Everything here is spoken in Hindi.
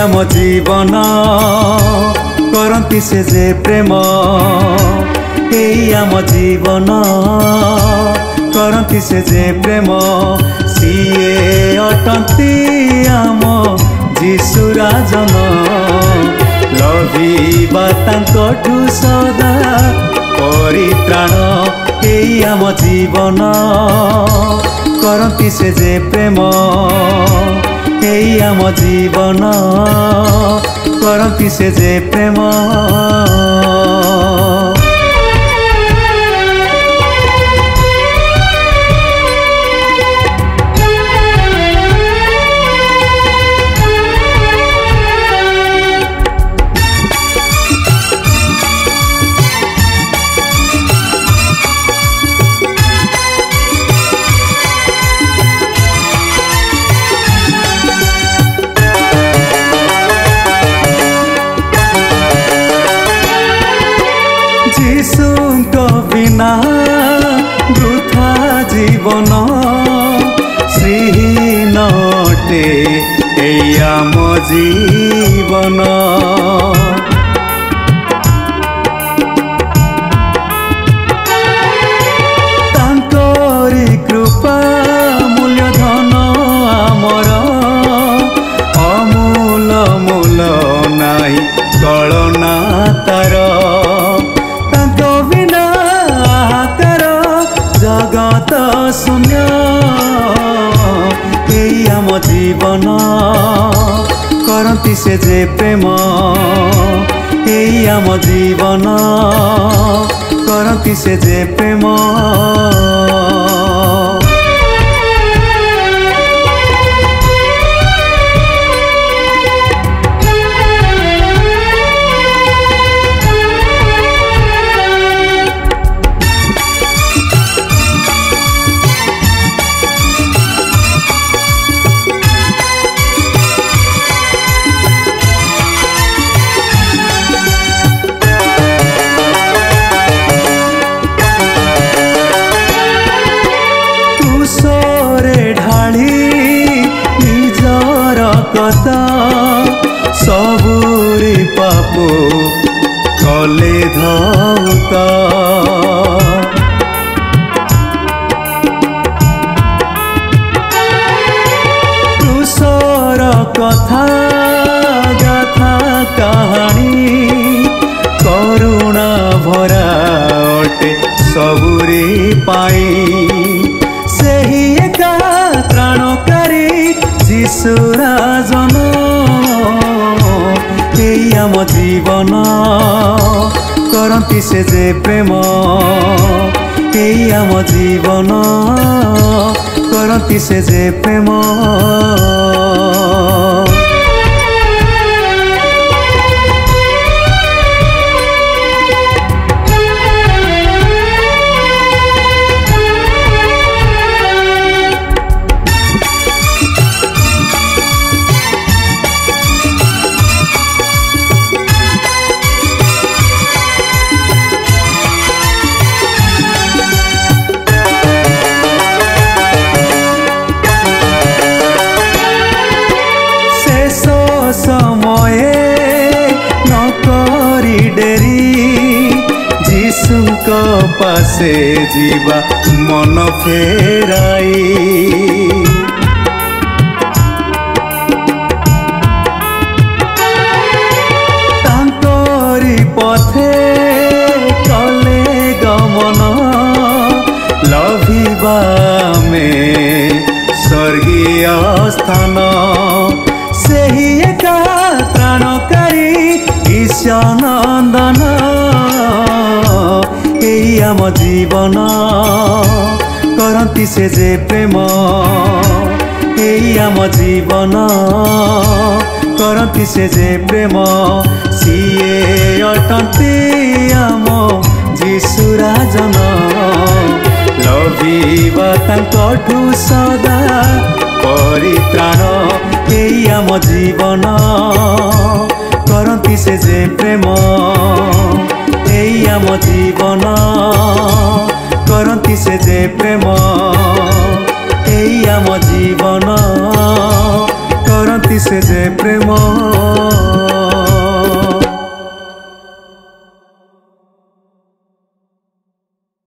आम जीवन करती से जे प्रेम आम जीवन करती से जे प्रेम सीए अटंती आम जीशुराजन लभिबा तांकठु सदा परित्राण आम जीवन करती से जे प्रेम आम जीवन करती से जे प्रेम जीशुंको बिना वृथा जीवन श्रीहीन अटे आम जीवन तांकरी कृपा मूल्य धन आमर अमूल मूल नाई कलना तार जगत शून्य आम जीवन करती से जे प्रेम आम जीवन करती से जे प्रेम कथा सबुरी पापो कले धौता तुसर कथा गाथा कहानी करुणा भरा अटे सबुरी पाई सेही एका त्राणकारी जीशुराजन आम जीवन करती से जे प्रेम आम जीवन करती से जे प्रेम जीशुंको पासे जीवा मन फेराई तांकरी पथे कले गमन लभिबा में स्वर्गीय स्थान सेही एका त्राणकारी ईशानंदन आम जीवन करती से जे प्रेम आम जीवन करती से जे प्रेम सीए अटंती आम जीशु राजन लभिबा तांकठु सदा परित्राण एई आम जीवन करती से जे प्रेम एई आम जीवन करती से जे प्रेम एई आम जीवन